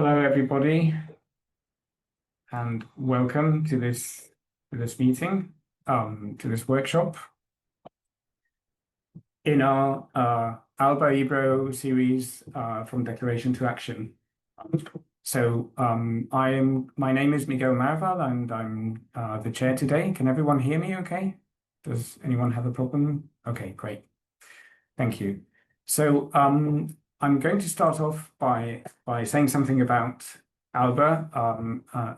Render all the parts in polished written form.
Hello, everybody, and welcome to this meeting, to this workshop in our ALBA-IBRO series from Declaration to Action. My name is Miguel Marval, and I'm the chair today. Can everyone hear me okay? Does anyone have a problem? Okay, great. Thank you. So I'm going to start off by saying something about ALBA.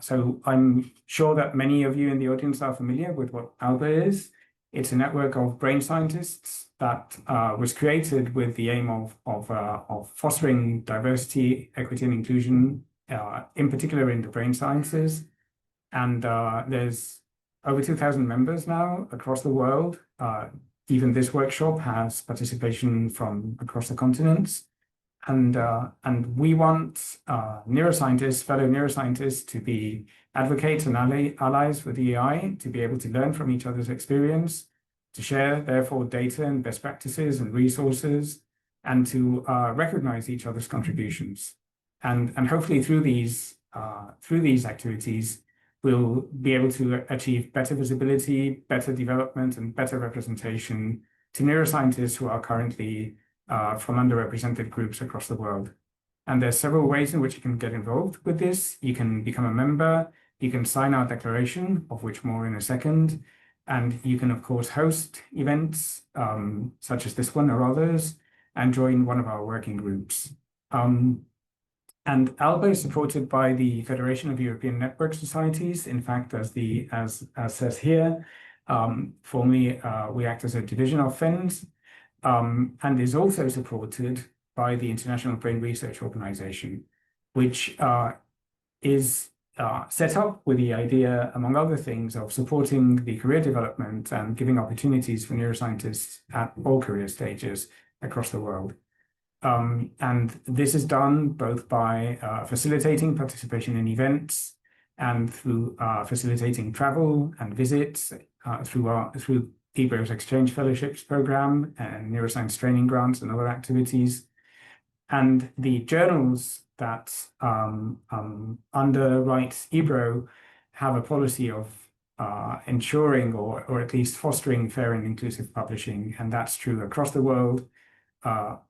So I'm sure that many of you in the audience are familiar with what ALBA is. It's a network of brain scientists that was created with the aim of fostering diversity, equity, and inclusion, in particular in the brain sciences. And there's over 2,000 members now across the world. Even this workshop has participation from across the continents. And we want neuroscientists, fellow neuroscientists, to be advocates and allies with EI, to be able to learn from each other's experience, to share, therefore, data and best practices and resources, and to recognize each other's contributions. And hopefully through these activities, we'll be able to achieve better visibility, better development, and better representation to neuroscientists who are currently from underrepresented groups across the world. And there's several ways in which you can get involved with this. You can become a member, you can sign our declaration, of which more in a second, and you can, of course, host events such as this one or others, and join one of our working groups. And ALBA is supported by the Federation of European Network Societies. In fact, as says here, formerly we act as a division of FENS, and is also supported by the International Brain Research Organization, which is set up with the idea, among other things, of supporting the career development and giving opportunities for neuroscientists at all career stages across the world. And this is done both by facilitating participation in events and through facilitating travel and visits through IBRO's Exchange Fellowships program and neuroscience training grants and other activities. And the journals that underwrite IBRO have a policy of ensuring or at least fostering fair and inclusive publishing, and that's true across the world,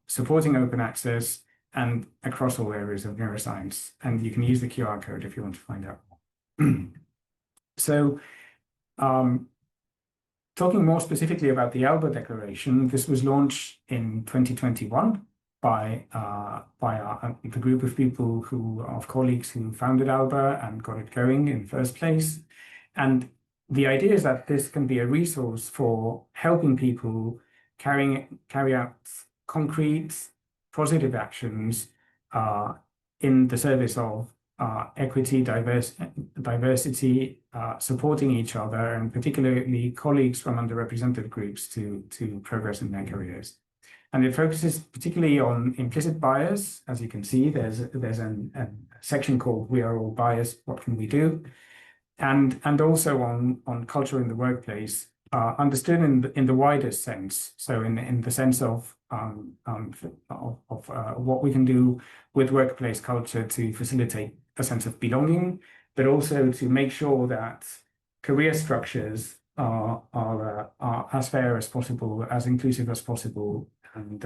supporting open access and across all areas of neuroscience. And you can use the QR code if you want to find out more. So, talking more specifically about the ALBA Declaration, this was launched in 2021 by the group of people of colleagues who founded ALBA and got it going in the first place. And the idea is that this can be a resource for helping people carry out concrete, positive actions in the service of equity, diversity, supporting each other, and particularly colleagues from underrepresented groups to progress in their careers. And it focuses particularly on implicit bias. As you can see, there's a section called "We Are All Biased, What Can We Do?" and also on culture in the workplace, understood in the widest sense. So in the sense of what we can do with workplace culture to facilitate a sense of belonging, but also to make sure that career structures are as fair as possible, as inclusive as possible, and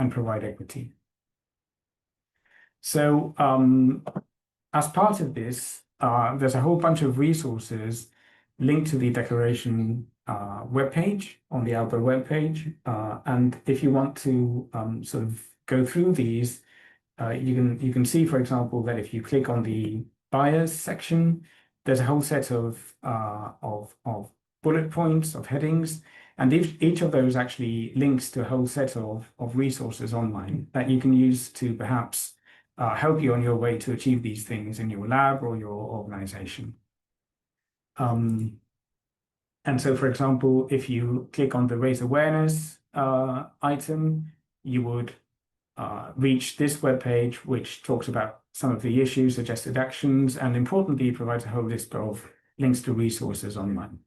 provide equity. So as part of this, there's a whole bunch of resources linked to the declaration webpage on the ALBA webpage. And if you want to sort of go through these, you can see, for example, that if you click on the bias section, there's a whole set of bullet points, of headings, and each of those actually links to a whole set of resources online that you can use to perhaps help you on your way to achieve these things in your lab or your organization. And so, for example, if you click on the raise awareness item, you would reach this webpage, which talks about some of the issues, suggested actions, and importantly, provides a whole list of links to resources online.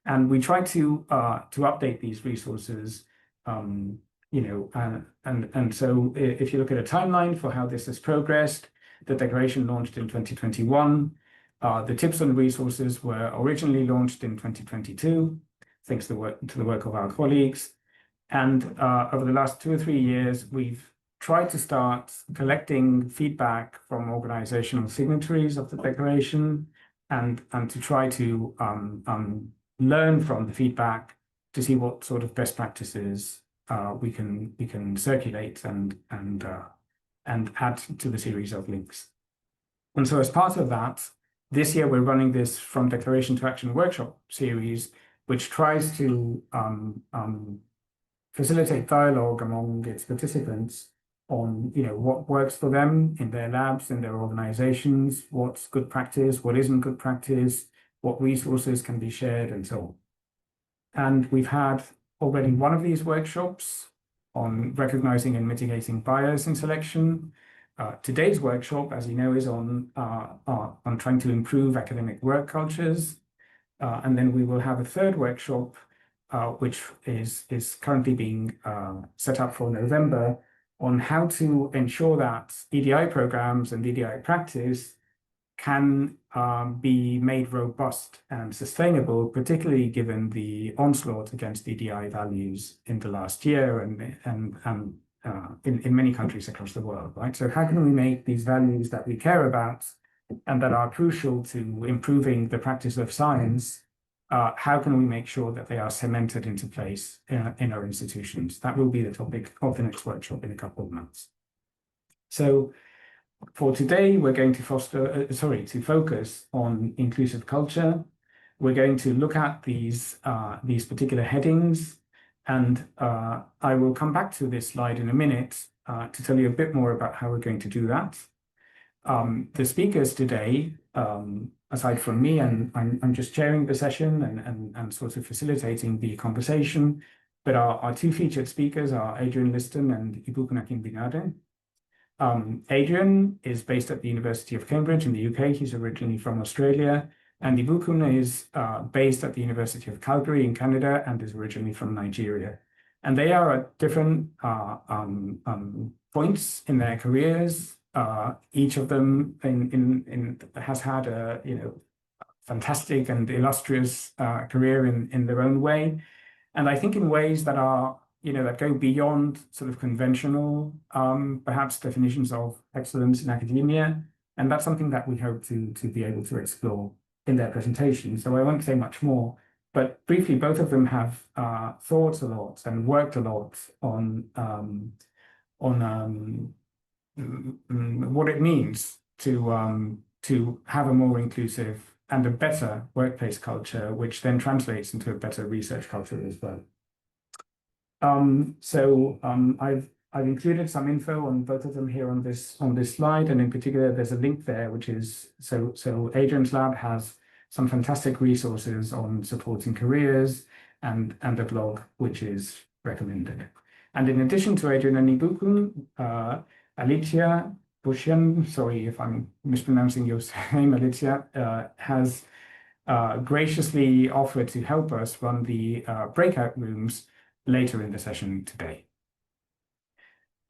And we try to update these resources and so if you look at a timeline for how this has progressed, the declaration launched in 2021. The tips and resources were originally launched in 2022, thanks to the work of our colleagues. And over the last 2 or 3 years, we've tried to start collecting feedback from organizational signatories of the declaration and to try to learn from the feedback to see what sort of best practices we can circulate and add to the series of links. And so as part of that, this year we're running this From Declaration to Action workshop series, which tries to facilitate dialogue among its participants on what works for them in their labs, in their organizations, what's good practice, what isn't good practice, what resources can be shared, and so on. And we've had already one of these workshops on recognizing and mitigating bias in selection. Today's workshop, as you know, is on trying to improve academic work cultures. And then we will have a third workshop, which is currently being set up for November, on how to ensure that EDI programs and EDI practice can be made robust and sustainable, particularly given the onslaught against EDI values in the last year and in many countries across the world, right? So how can we make these values that we care about and that are crucial to improving the practice of science, how can we make sure that they are cemented into place in our institutions? That will be the topic of the next workshop in a couple of months. So for today, we're going to focus on inclusive culture. We're going to look at these particular headings, and I will come back to this slide in a minute to tell you a bit more about how we're going to do that. The speakers today, aside from me, and I'm just chairing the session and sort of facilitating the conversation, but our two featured speakers are Adrian Liston and Ibukun Akinbinade. Adrian is based at the University of Cambridge in the UK. He's originally from Australia. And Ibukun is based at the University of Calgary in Canada and is originally from Nigeria. And they are at different points in their careers. Each of them has had a fantastic and illustrious career in their own way. And I think in ways that are that go beyond sort of conventional, perhaps definitions of excellence in academia. And that's something that we hope to be able to explore in their presentation. So I won't say much more, but briefly, both of them have thought a lot and worked a lot on what it means to have a more inclusive and a better workplace culture, which then translates into a better research culture as well. I've included some info on both of them here on this slide, and in particular, there's a link there, which is so Adrian's lab has some fantastic resources on supporting careers and a blog which is recommended. And in addition to Adrian and Ibukun, Alicia Bushian, sorry if I'm mispronouncing your name, Alicia, has graciously offered to help us run the breakout rooms later in the session today.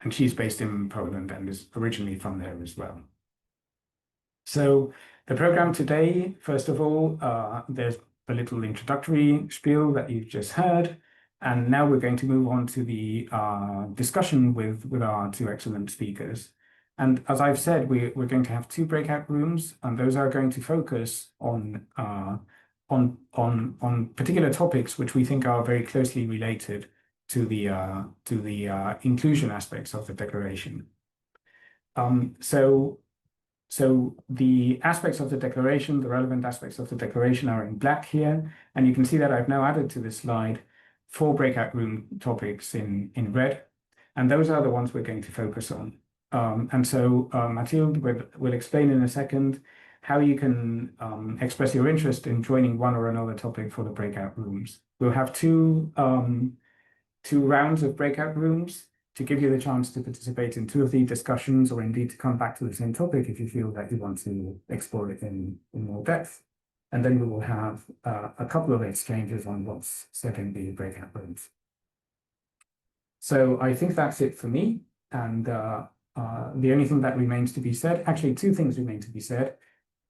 And she's based in Poland and is originally from there as well. So the program today, first of all, there's a little introductory spiel that you've just heard. And now we're going to move on to the discussion with our two excellent speakers. And as I've said, we're going to have 2 breakout rooms, and those are going to focus on particular topics which we think are very closely related to the inclusion aspects of the declaration. So the aspects of the declaration, the relevant aspects of the declaration, are in black here, and you can see that I've now added to this slide 4 breakout room topics in red, and those are the ones we're going to focus on. And so Mathilde will explain in a second how you can express your interest in joining one or another topic for the breakout rooms. We'll have two rounds of breakout rooms to give you the chance to participate in 2 of the discussions, or indeed to come back to the same topic if you feel that you want to explore it in more depth. And then we will have a couple of exchanges on what's said in the breakout rooms. So I think that's it for me. And the only thing that remains to be said, actually, two things remain to be said.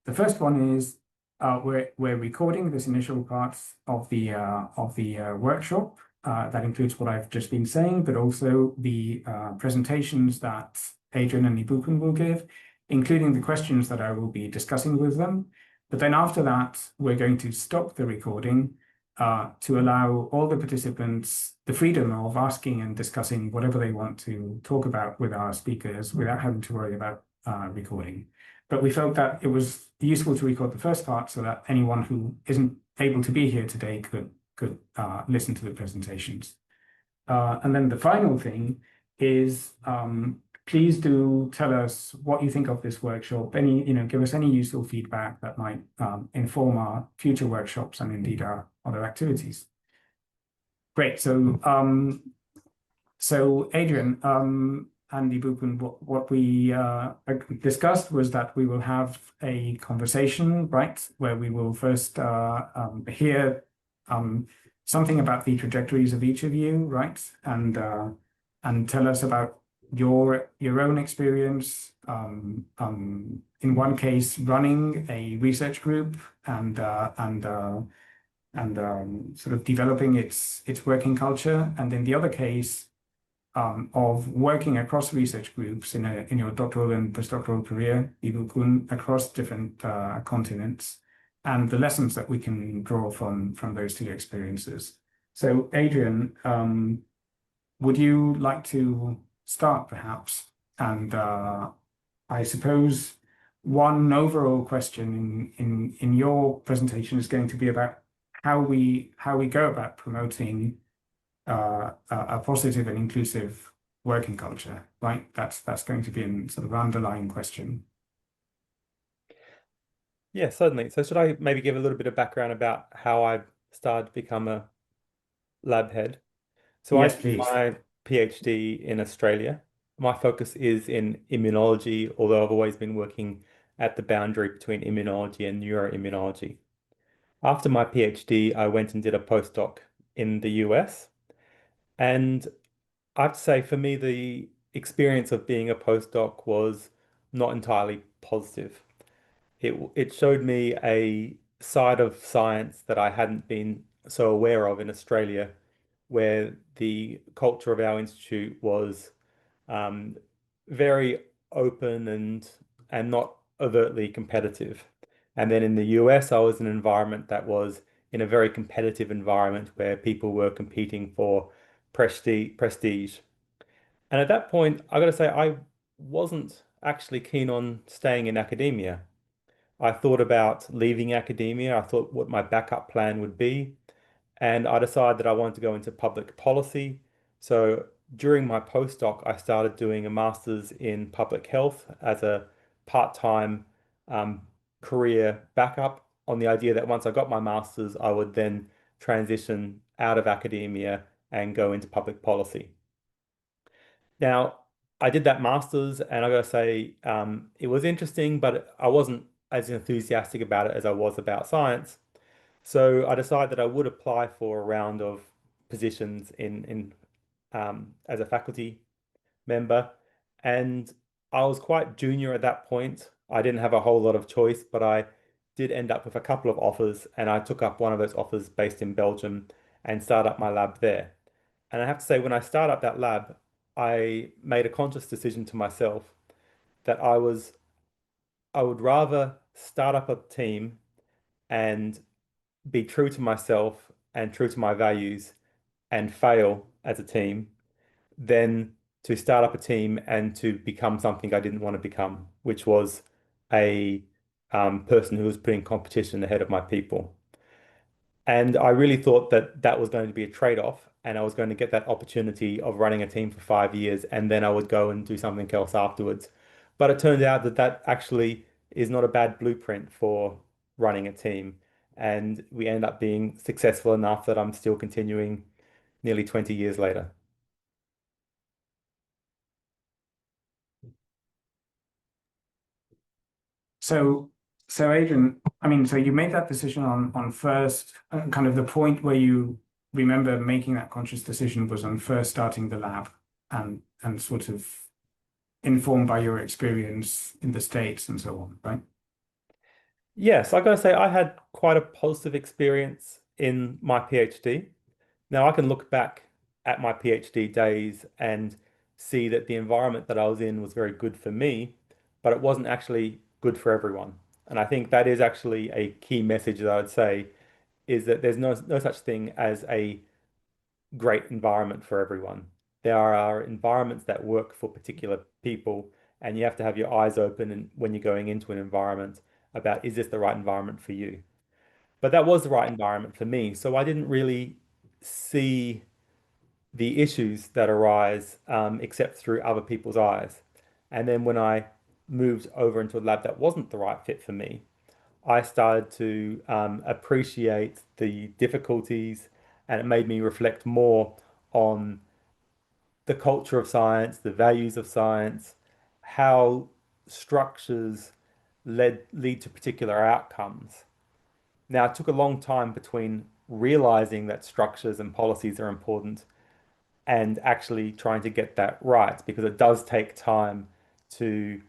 The first one is we're recording this initial part of the workshop. That includes what I've just been saying, but also the presentations that Adrian and Ibukun will give, including the questions that I will be discussing with them. But then after that, we're going to stop the recording to allow all the participants the freedom of asking and discussing whatever they want to talk about with our speakers without having to worry about recording. But we felt that it was useful to record the first part so that anyone who isn't able to be here today could listen to the presentations. And then the final thing is please do tell us what you think of this workshop. Give us any useful feedback that might inform our future workshops and indeed our other activities. Great. So Adrian, and Ibukun, what we discussed was that we will have a conversation, right, where we will first hear something about the trajectories of each of you, right, and tell us about your own experience. In one case, running a research group and sort of developing its working culture, and in the other case, of working across research groups in your doctoral and postdoctoral career, Ibukun, across different continents, and the lessons that we can draw from those two experiences. So, Adrian, would you like to start, perhaps? And I suppose one overall question in your presentation is going to be about how we go about promoting a positive and inclusive working culture, right? That's going to be a sort of underlying question. Yeah, certainly. So should I maybe give a little bit of background about how I started to become a lab head? So I Yes, did please. my PhD in Australia. My focus is in immunology, although I've always been working at the boundary between immunology and neuroimmunology. After my PhD, I went and did a postdoc in the US. And I have to say, for me, the experience of being a postdoc was not entirely positive. It showed me a side of science that I hadn't been so aware of in Australia, where the culture of our institute was um, very open and not overtly competitive. And then in the US, I was in an environment that was in a very competitive environment where people were competing for prestige. And at that point, I got to say, I wasn't actually keen on staying in academia. I thought about leaving academia. I thought what my backup plan would be. And I decided that I wanted to go into public policy. So during my postdoc, I started doing a master's in public health as a part-time um, career backup on the idea that once I got my master's, I would then transition out of academia and go into public policy. Now, I did that master's, and I gotta say, it was interesting, but I wasn't as enthusiastic about it as I was about science. So I decided that I would apply for a round of positions in as a faculty member, and I was quite junior at that point. I didn't have a whole lot of choice, but I did end up with a couple of offers, and I took up one of those offers based in Belgium and started up my lab there. And I have to say, when I started up that lab, I made a conscious decision to myself that I would rather start up a team and be true to myself and true to my values and fail as a team than to start up a team and to become something I didn't want to become, which was a person who was putting competition ahead of my people. And I really thought that that was going to be a trade-off, and I was going to get that opportunity of running a team for 5 years, and then I would go and do something else afterwards. But it turned out that that actually is not a bad blueprint for running a team. And we end up being successful enough that I'm still continuing nearly 20 years later. So, so Adrian, I mean, so you made that decision on first, kind of the point where you remember making that conscious decision was on first starting the lab and sort of informed by your experience in the States and so on, right? Yes, I gotta say I had quite a positive experience in my PhD. Now I can look back at my PhD days and see that the environment that I was in was very good for me, but it wasn't actually good for everyone. And I think that is actually a key message that I would say is that there's no such thing as a great environment for everyone. There are environments that work for particular people, and you have to have your eyes open and when you're going into an environment about is this the right environment for you? But that was the right environment for me. So I didn't really see the issues that arise except through other people's eyes. And then when I moved over into a lab that wasn't the right fit for me, I started to appreciate the difficulties, and it made me reflect more on the culture of science, the values of science, how structures lead to particular outcomes. Now, it took a long time between realizing that structures and policies are important and actually trying to get that right because it does take time to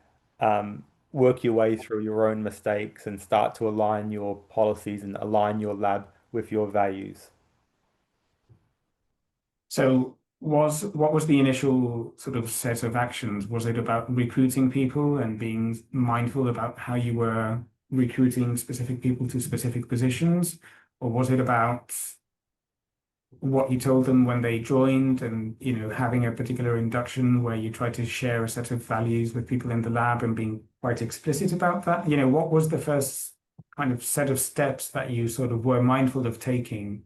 work your way through your own mistakes and start to align your policies and align your lab with your values. So what was the initial sort of set of actions? Was it about recruiting people and being mindful about how you were recruiting specific people to specific positions? Or was it about what you told them when they joined and, having a particular induction where you try to share a set of values with people in the lab and being quite explicit about that? What was the first kind of set of steps that you sort of were mindful of taking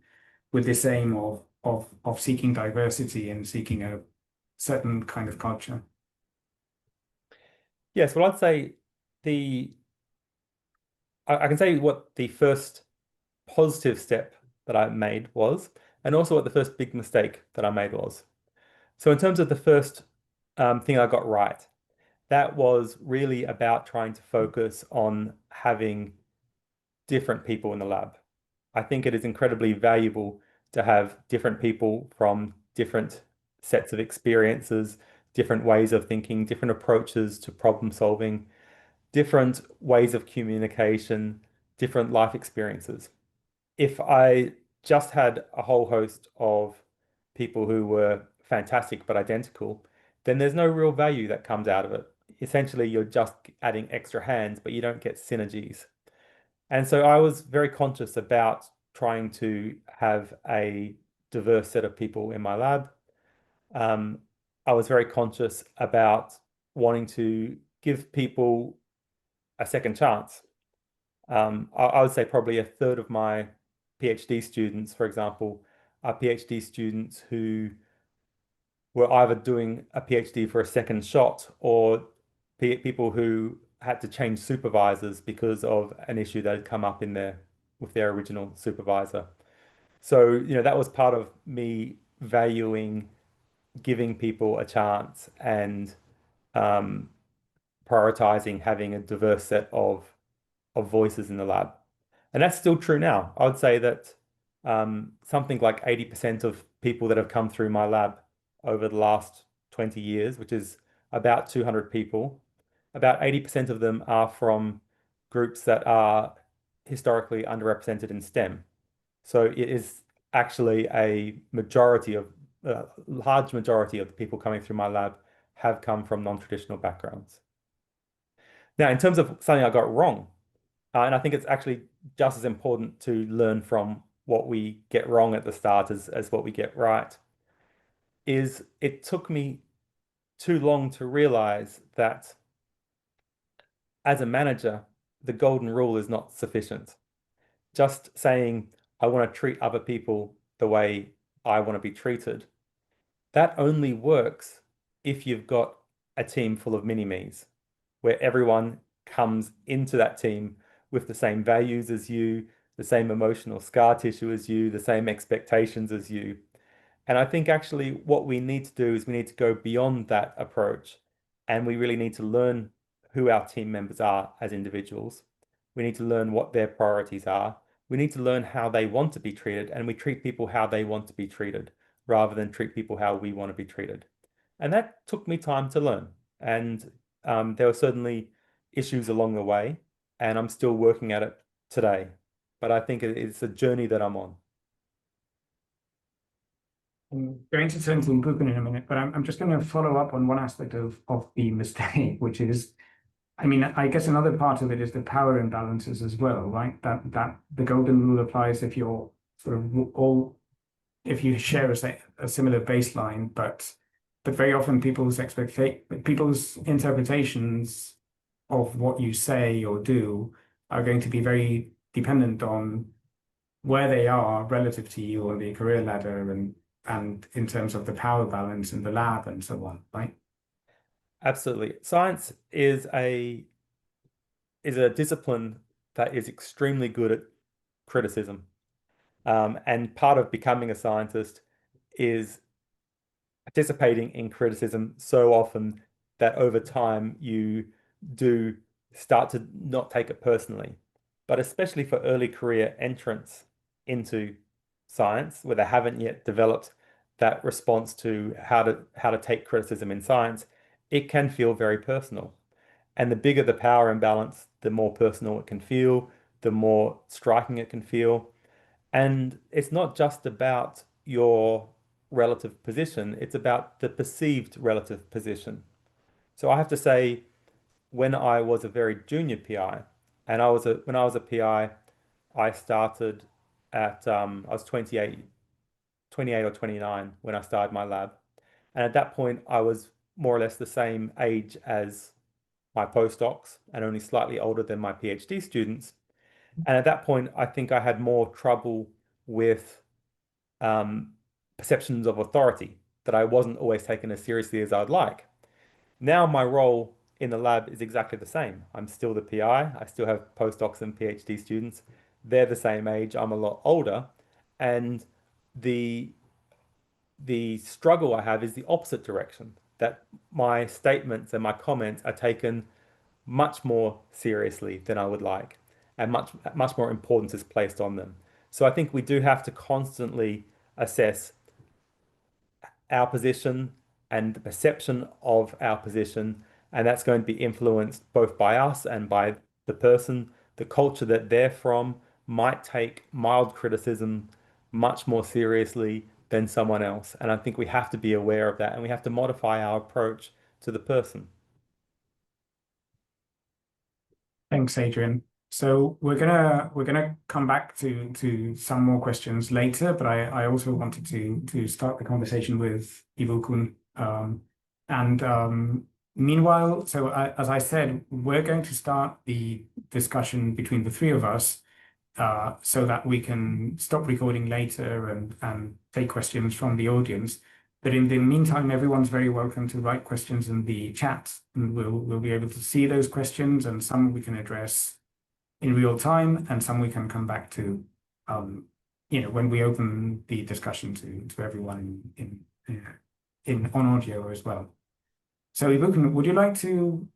with this aim of seeking diversity and seeking a certain kind of culture? Yes, well, I'd say the I can say what the first positive step that I made was, and also what the first big mistake that I made was. So in terms of the first thing I got right, that was really about trying to focus on having different people in the lab. I think it is incredibly valuable to have different people from different sets of experiences, different ways of thinking, different approaches to problem solving, different ways of communication, different life experiences. If I just had a whole host of people who were fantastic but identical, then there's no real value that comes out of it. Essentially, you're just adding extra hands, but you don't get synergies. And so I was very conscious about trying to have a diverse set of people in my lab. Um, I was very conscious about wanting to give people a second chance. I would say probably a third of my PhD students, for example, are PhD students who were either doing a PhD for a second shot or people who had to change supervisors because of an issue that had come up in their with their original supervisor. So, that was part of me valuing giving people a chance and um, prioritizing having a diverse set of voices in the lab. And that's still true now. I would say that something like 80% of people that have come through my lab over the last 20 years, which is about 200 people, about 80% of them are from groups that are historically underrepresented in STEM. So it is actually a large majority of the people coming through my lab have come from non-traditional backgrounds. Now, in terms of something I got wrong, and I think it's actually just as important to learn from what we get wrong at the start as what we get right, is it took me too long to realize that as a manager, the golden rule is not sufficient. Just saying, I want to treat other people the way I want to be treated, that only works if you've got a team full of mini-me's, where everyone comes into that team with the same values as you, the same emotional scar tissue as you, the same expectations as you. And I think actually what we need to do is we need to go beyond that approach and we really need to learn who our team members are as individuals. We need to learn what their priorities are. We need to learn how they want to be treated, and we treat people how they want to be treated rather than treat people how we want to be treated. And that took me time to learn. And there were certainly issues along the way, and I'm still working at it today. But I think it's a journey that I'm on. I'm going to turn to Brooklyn in a minute, but I'm just going to follow up on one aspect of the mistake, which is, I mean, I guess another part of it is the power imbalances as well, right? That the golden rule applies if you're sort of all, if you share a similar baseline, but very often people's interpretations of what you say or do are going to be very dependent on where they are relative to you on the career ladder and in terms of the power balance in the lab and so on, right? Absolutely. Science is a discipline that is extremely good at criticism. And part of becoming a scientist is participating in criticism so often that over time you do start to not take it personally. But especially for early career entrants into science, where they haven't yet developed that response to how to take criticism in science, it can feel very personal. And the bigger the power imbalance, the more personal it can feel, the more striking it can feel. And it's not just about your relative position, it's about the perceived relative position. So I have to say, when I was a very junior PI, and when I was a PI, I started at I was 28 or 29 when I started my lab. And at that point, I was more or less the same age as my postdocs and only slightly older than my PhD students. And at that point, I think I had more trouble with um, perceptions of authority, that I wasn't always taken as seriously as I'd like. Now my role in the lab is exactly the same. I'm still the PI. I still have postdocs and PhD students. They're the same age. I'm a lot older. And the struggle I have is the opposite direction, that my statements and my comments are taken much more seriously than I would like, and much more importance is placed on them. So I think we do have to constantly assess our position and the perception of our position, and that's going to be influenced both by us and by the person. The culture that they're from might take mild criticism much more seriously than someone else. And I think we have to be aware of that, and we have to modify our approach to the person. Thanks, Adrian. So we're gonna come back to some more questions later, but I also wanted to start the conversation with Ivo-kun. And meanwhile, as I said, we're going to start the discussion between the three of us, so that we can stop recording later and take questions from the audience. But in the meantime, everyone's very welcome to write questions in the chat, and we'll be able to see those questions, and some we can address in real time, and some we can come back to, when we open the discussion to everyone in on audio as well. So, Ibuken, would you like to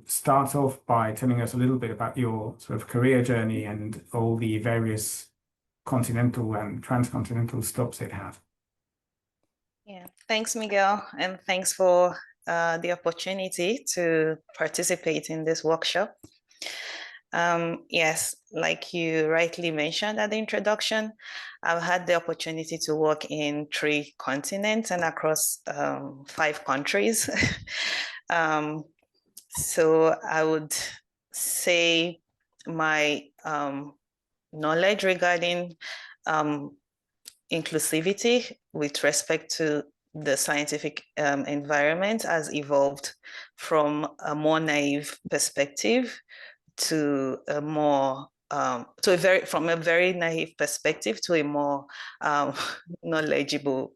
start off by telling us a little bit about your sort of career journey and all the various continental and transcontinental stops it had? Yeah, thanks, Miguel, and thanks for the opportunity to participate in this workshop. Yes, like you rightly mentioned at the introduction, I've had the opportunity to work in 3 continents and across 5 countries. So I would say my knowledge regarding inclusivity with respect to the scientific environment has evolved from a more naive perspective to a more from a very naive perspective to a more knowledgeable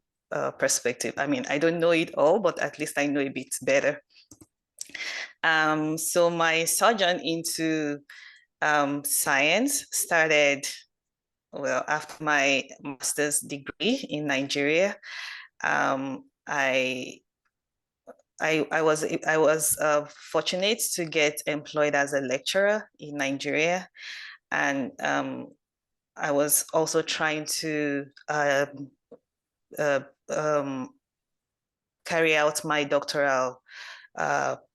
perspective. I mean, I don't know it all, but at least I know a bit better. So my sojourn into science started, well, after my master's degree in Nigeria. I was fortunate to get employed as a lecturer in Nigeria, and I was also trying to carry out my doctoral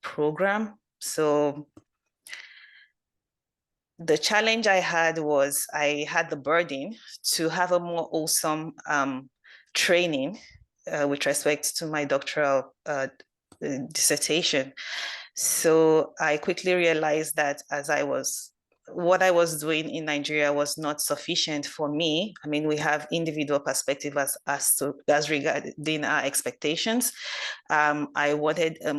program. So the challenge I had was I had the burden to have a more wholesome training with respect to my doctoral dissertation. So I quickly realized that what I was doing in Nigeria was not sufficient for me. I mean, we have individual perspective as regarding our expectations. I wanted a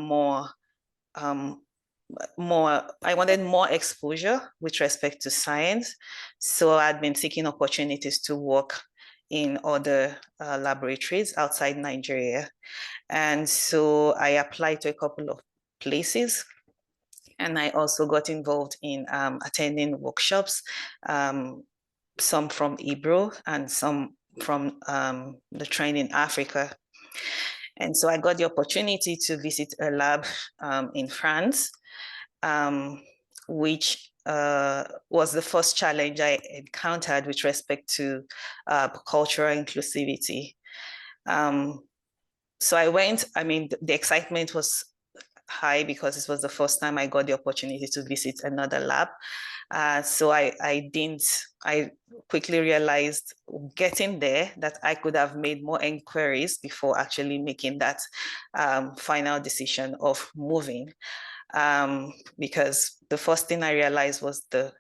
I wanted more exposure with respect to science. So I'd been seeking opportunities to work in other laboratories outside Nigeria. And so I applied to a couple of places. And I also got involved in attending workshops, some from IBRO and some from the Train in Africa. And so I got the opportunity to visit a lab in France, which was the first challenge I encountered with respect to cultural inclusivity. So I went, I mean, the excitement was high because this was the first time I got the opportunity to visit another lab. So I quickly realized getting there that I could have made more inquiries before actually making that final decision of moving. Because the first thing I realized was the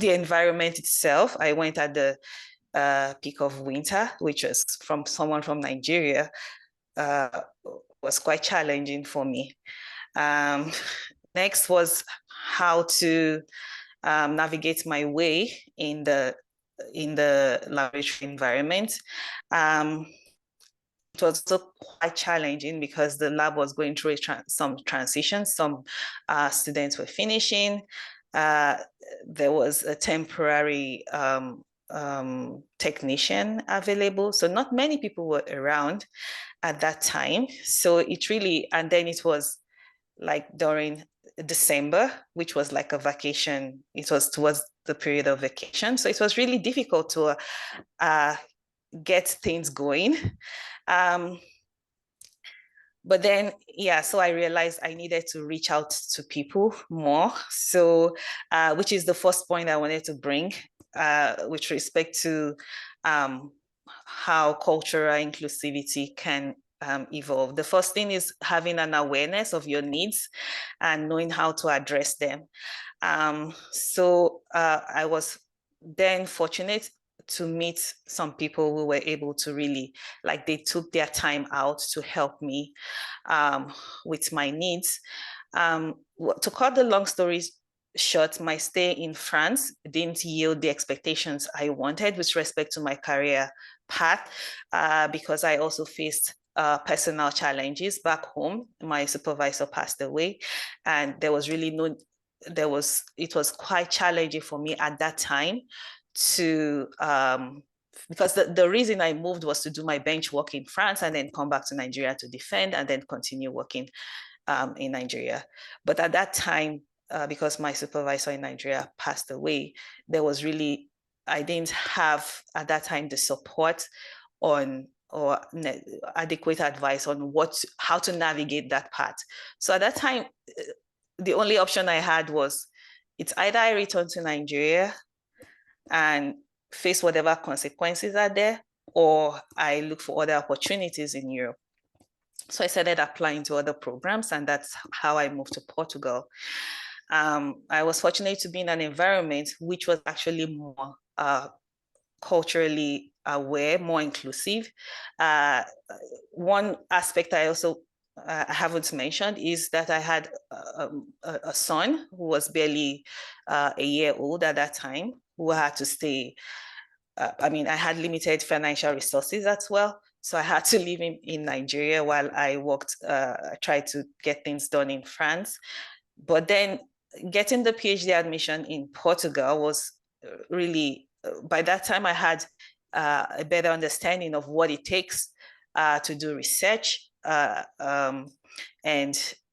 environment itself. I went at the peak of winter, which was from someone from Nigeria, was quite challenging for me. Next was how to navigate my way in the laboratory environment. It was also quite challenging because the lab was going through some transitions. Some students were finishing. There was a temporary technician available. So not many people were around at that time. So it really, and then it was like during December, which was like a vacation. It was towards the period of vacation. So it was really difficult to get things going. But then, yeah, so I realized I needed to reach out to people more. So, which is the first point I wanted to bring with respect to how cultural inclusivity can evolve. The first thing is having an awareness of your needs and knowing how to address them. So I was then fortunate to meet some people who were able to really, like, they took their time out to help me with my needs. To cut the long story short, my stay in France didn't yield the expectations I wanted with respect to my career path because I also faced personal challenges back home. My supervisor passed away, and there was really it was quite challenging for me at that time to because the reason I moved was to do my bench work in France and then come back to Nigeria to defend and then continue working in Nigeria. But at that time, because my supervisor in Nigeria passed away, I didn't have at that time the support or adequate advice on how to navigate that path. So at that time, the only option I had was it's either I return to Nigeria and face whatever consequences are there, or I look for other opportunities in Europe. So I started applying to other programs, and that's how I moved to Portugal. I was fortunate to be in an environment which was actually more culturally aware, more inclusive. One aspect I also haven't mentioned is that I had a son who was barely a year old at that time, who had to stay. I mean, I had limited financial resources as well. So I had to live in Nigeria while I worked, tried to get things done in France. But then getting the PhD admission in Portugal was really, by that time I had a better understanding of what it takes to do research. And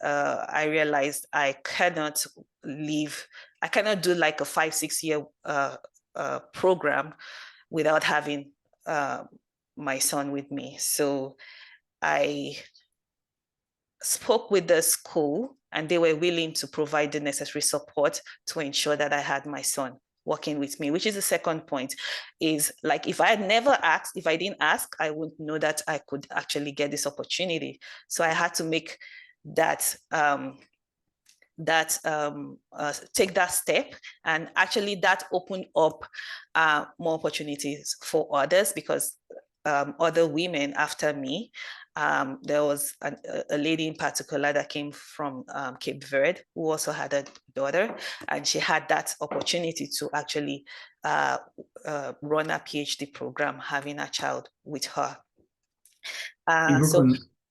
I realized I cannot do like a 5-6 year program without having my son with me. So I spoke with the school, and they were willing to provide the necessary support to ensure that I had my son working with me, which is the second point. Is like, if I had never asked, if I didn't ask, I wouldn't know that I could actually get this opportunity. So I had to make that take that step, and actually that opened up more opportunities for others, because other women after me, there was a lady in particular that came from Cape Verde, who also had a daughter, and she had that opportunity to actually run a PhD program, having a child with her.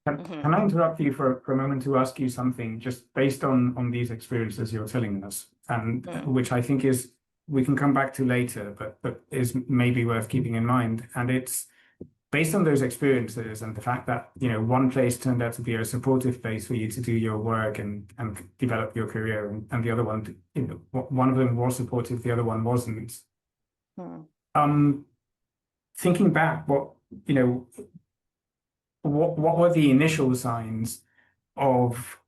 Can I interrupt you for a moment to ask you something, just based on these experiences you're telling us, and which I think is, we can come back to later, but is maybe worth keeping in mind. And it's based on those experiences and the fact that, you know, one place turned out to be a supportive place for you to do your work and develop your career, and the other one, you know, one of them was supportive, the other one wasn't. Thinking back, what were the initial signs of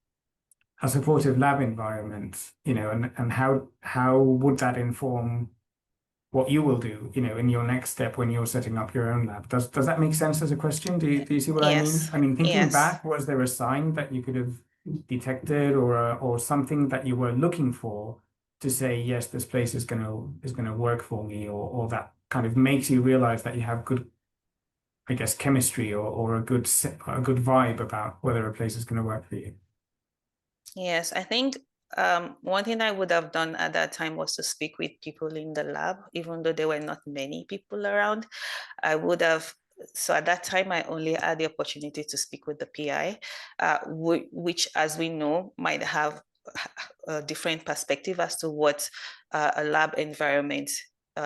a supportive lab environment, you know, and how would that inform what you will do, you know, in your next step when you're setting up your own lab? Does that make sense as a question? Do you see what I mean? I mean, thinking back, was there a sign that you could have detected, or something that you were looking for to say, yes, this place is gonna work for me, or that kind of makes you realize that you have good, I guess, chemistry or a good vibe about whether a place is going to work for you? Yes, I think one thing I would have done at that time was to speak with people in the lab, even though there were not many people around. I would have, so at that time, I only had the opportunity to speak with the PI, which, as we know, might have a different perspective as to what a lab environment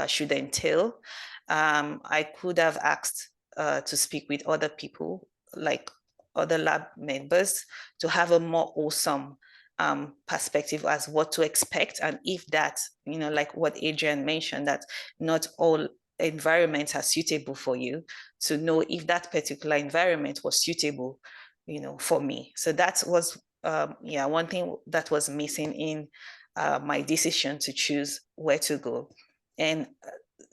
should entail. I could have asked to speak with other people, like other lab members, to have a more wholesome perspective as what to expect. And if that, you know, like what Adrian mentioned, that not all environments are suitable for you, to know if that particular environment was suitable, you know, for me. So that was, one thing that was missing in my decision to choose where to go. And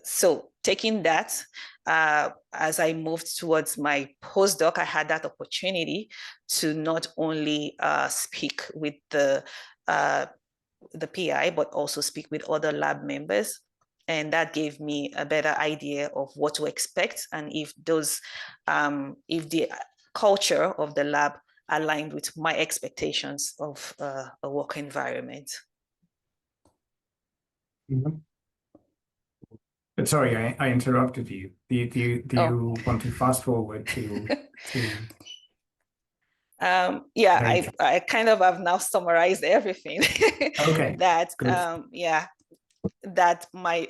so taking that, as I moved towards my postdoc, I had that opportunity to not only speak with the PI, but also speak with other lab members. And that gave me a better idea of what to expect, and if if the culture of the lab aligned with my expectations of a work environment. But sorry, I interrupted you. Do you want to fast forward to I kind of have now summarized everything. Okay. That that my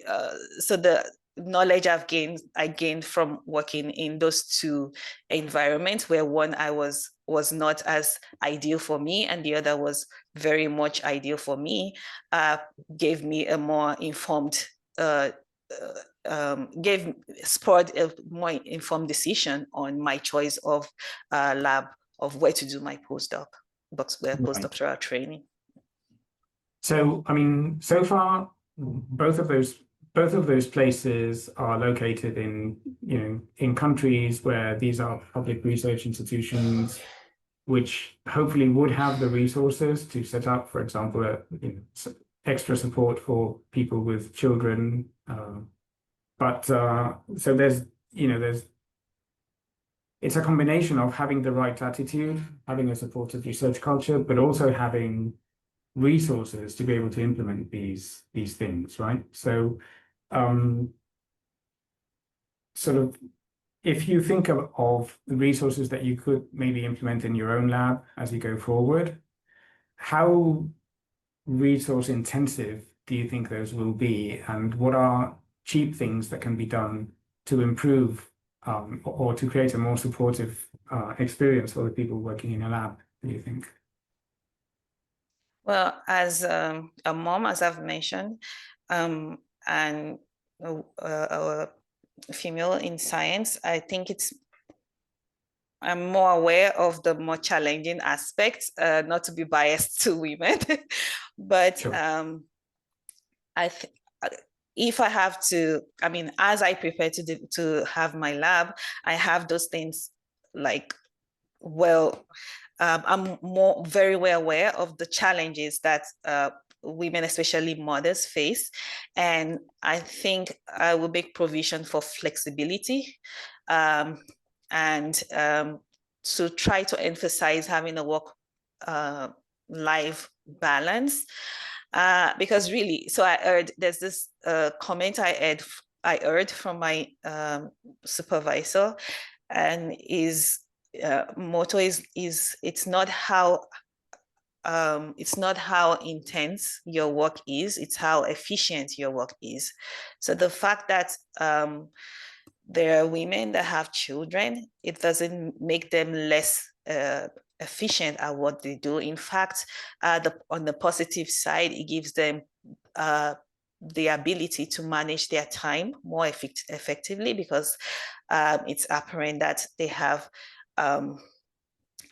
so the knowledge I gained from working in those two environments, where one I was not as ideal for me and the other was very much ideal for me, gave me a more informed spurred a more informed decision on my choice of lab, of where to do my postdoctoral training. So, I mean, so far, both of those places are located in, you know, in countries where these are public research institutions, which hopefully would have the resources to set up, for example, extra support for people with children. So it's a combination of having the right attitude, having a supportive research culture, but also having resources to be able to implement these things, right? So sort of, if you think of the resources that you could maybe implement in your own lab as you go forward, how resource intensive do you think those will be, and what are cheap things that can be done to improve or to create a more supportive experience for the people working in a lab, do you think? Well, as a mom, as I've mentioned, and a female in science, I think I'm more aware of the more challenging aspects, not to be biased to women, but Sure. I think if I have to, I mean, as I prepare to have my lab, I have those things like, well, I'm very well aware of the challenges that women, especially mothers, face. And I think I will make provision for flexibility, and to try to emphasize having a work life balance. Because really, so I heard there's this comment I heard from my supervisor, and his motto is it's not how intense your work is, it's how efficient your work is. So the fact that there are women that have children, it doesn't make them less efficient at what they do. In fact, on the positive side, it gives them the ability to manage their time more effectively, because it's apparent that they have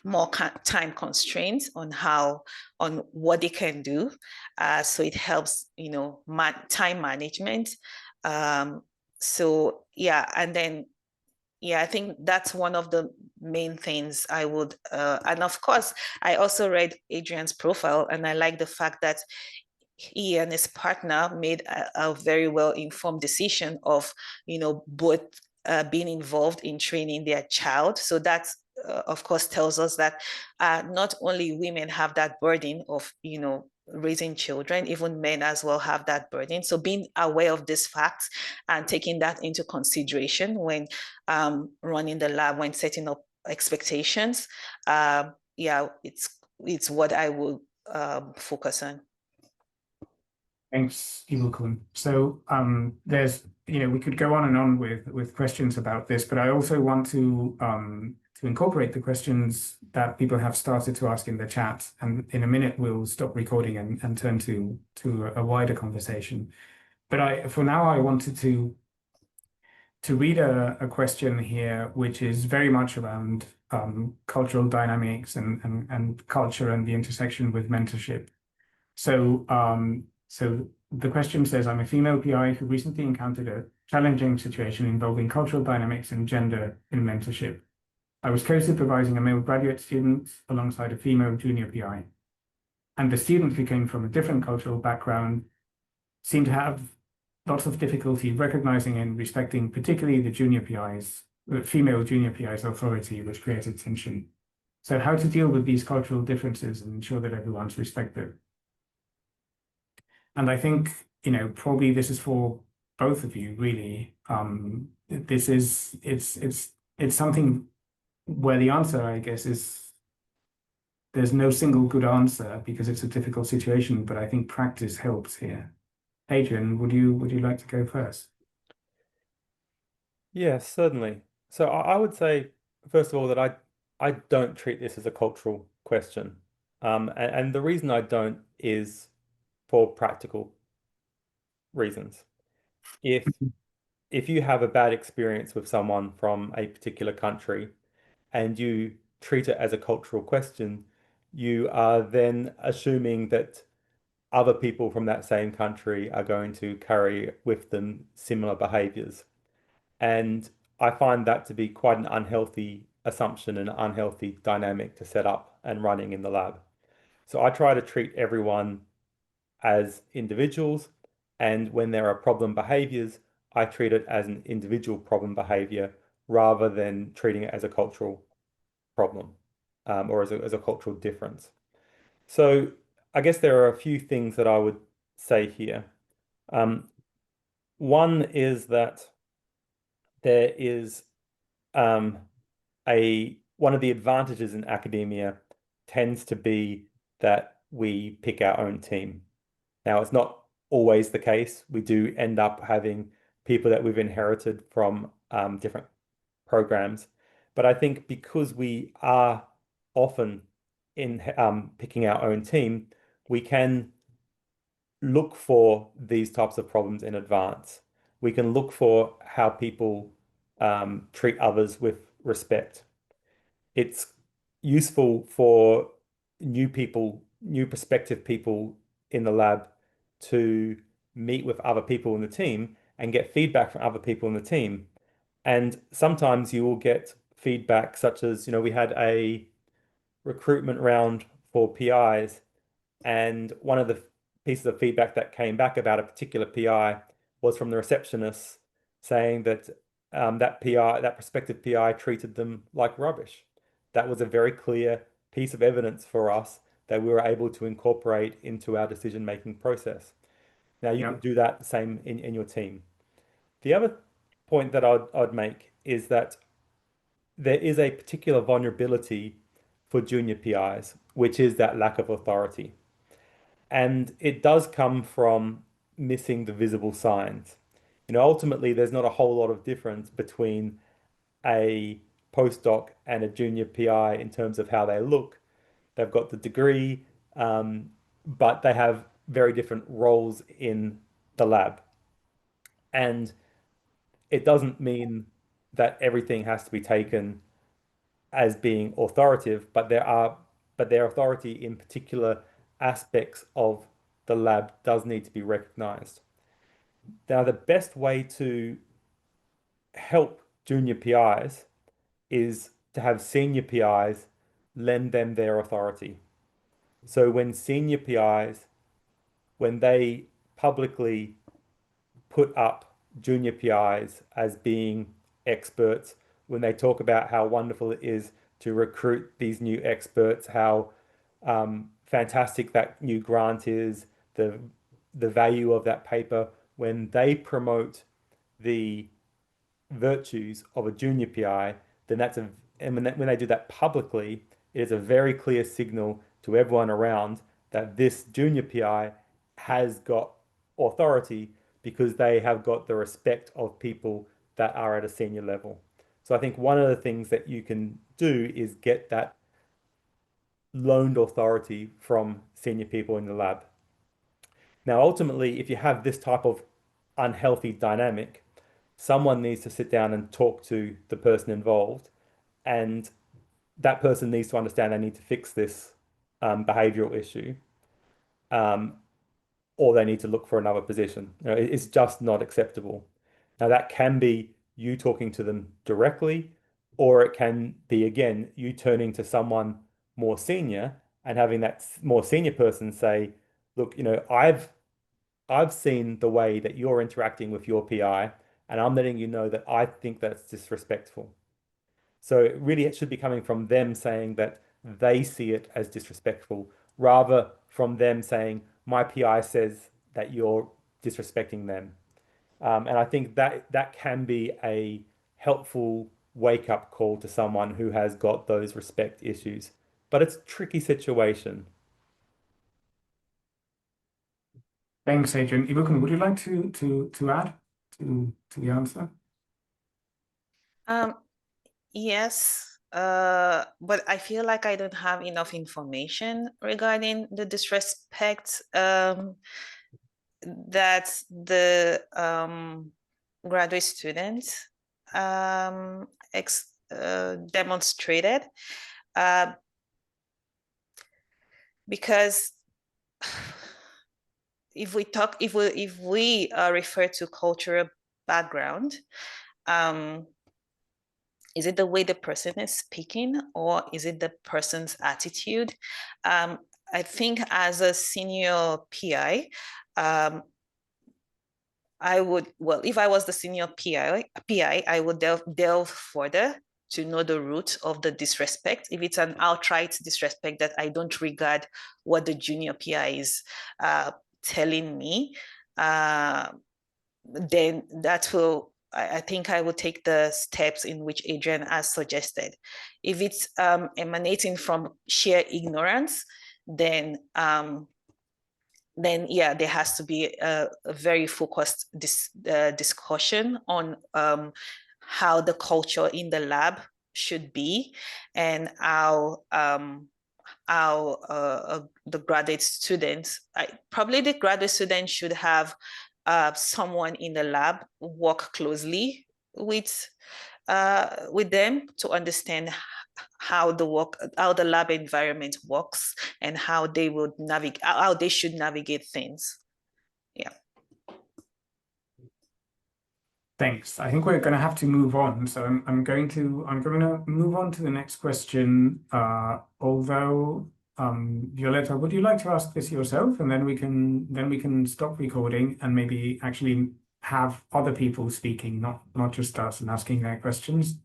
more time constraints on what they can do. So it helps, time management. So yeah, and then I think that's one of the main things I would, and of course, I also read Adrian's profile, and I like the fact that he and his partner made a very well-informed decision of, both being involved in training their child. So that's, of course, tells us that not only women have that burden of, raising children, even men as well have that burden. So being aware of these facts and taking that into consideration when running the lab, when setting up expectations, it's what I will focus on. Thanks, Ibukun. So there's, we could go on and on with questions about this, but I also want to incorporate the questions that people have started to ask in the chat. And in a minute, we'll stop recording and turn to a wider conversation. But for now, I wanted to read a question here, which is very much around cultural dynamics and culture and the intersection with mentorship. So the question says, I'm a female PI who recently encountered a challenging situation involving cultural dynamics and gender in mentorship. I was co-supervising a male graduate student alongside a female junior PI. And the student, who came from a different cultural background, seemed to have lots of difficulty recognizing and respecting, particularly the female junior PI's authority, which created tension. So how to deal with these cultural differences and ensure that everyone's respected? And I think, probably this is for both of you, really. It's something where the answer, I guess, is there's no single good answer because it's a difficult situation, but I think practice helps here. Adrian, would you like to go first? Yes, certainly. So I would say, first of all, that I don't treat this as a cultural question. And the reason I don't is for practical reasons. If you have a bad experience with someone from a particular country and you treat it as a cultural question, you are then assuming that other people from that same country are going to carry with them similar behaviors. And I find that to be quite an unhealthy assumption and an unhealthy dynamic to set up and running in the lab. So I try to treat everyone as individuals, and when there are problem behaviors, I treat it as an individual problem behavior rather than treating it as a cultural problem, or as a cultural difference. So I guess there are a few things that I would say here. One is that there is one of the advantages in academia tends to be that we pick our own team. Now, it's not always the case. We do end up having people that we've inherited from different programs. But I think because we are often in picking our own team, we can look for these types of problems in advance. we can look for how people treat others with respect. It's useful for new people, new prospective people in the lab to meet with other people in the team and get feedback from other people in the team. And sometimes you will get feedback such as, we had a recruitment round for PIs, and one of the pieces of feedback that came back about a particular PI was from the receptionist saying that that prospective PI treated them like rubbish. That was a very clear piece of evidence for us that we were able to incorporate into our decision-making process. Now you can do that the same in your team. The other point that I'd make is that there is a particular vulnerability for junior PIs, which is that lack of authority. And it does come from missing the visible signs. Ultimately, there's not a whole lot of difference between a postdoc and a junior PI in terms of how they look. They've got the degree, but they have very different roles in the lab. And it doesn't mean that everything has to be taken as being authoritative, but their authority in particular aspects of the lab does need to be recognized. Now, the best way to help junior PIs is to have senior PIs lend them their authority. So when senior PIs, when they publicly put up junior PIs as being experts, when they talk about how wonderful it is to recruit these new experts, how fantastic that new grant is, the value of that paper, when they promote the virtues of a junior PI, then and when they do that publicly, it is a very clear signal to everyone around that this junior PI has got authority because they have got the respect of people that are at a senior level. So I think one of the things that you can do is get that loaned authority from senior people in the lab. Now, ultimately, if you have this type of unhealthy dynamic, someone needs to sit down and talk to the person involved, and that person needs to understand they need to fix this behavioral issue, or they need to look for another position. It's just not acceptable. Now, that can be you talking to them directly, or it can be, again, you turning to someone more senior and having that more senior person say, look, I've seen the way that you're interacting with your PI, and I'm letting you know that I think that's disrespectful. So it really should be coming from them saying that they see it as disrespectful, rather from them saying, my PI says that you're disrespecting them. And I think that can be a helpful wake-up call to someone who has got those respect issues. But it's a tricky situation. Thanks, Adrian. Ibukun, would you like to add to the answer? Yes, but I feel like I don't have enough information regarding the disrespect that the graduate students demonstrated, because if we refer to cultural background, is it the way the person is speaking, or is it the person's attitude? I think as a senior PI, if I was the senior PI, I would delve further to know the root of the disrespect. If it's an outright disrespect that I don't regard what the junior PI is telling me, then that will, I think I will take the steps in which Adrian has suggested. If it's emanating from sheer ignorance, then yeah, there has to be a very focused discussion on how the culture in the lab should be, and how the graduate students, probably the graduate students should have someone in the lab work closely with them to understand how the lab environment works and how they would navigate, how they should navigate things. Yeah. Thanks. I think we're going to have to move on. So I'm going to move on to the next question. Although Violetta, would you like to ask this yourself, and then we can stop recording and maybe actually have other people speaking, not just us, and asking their questions.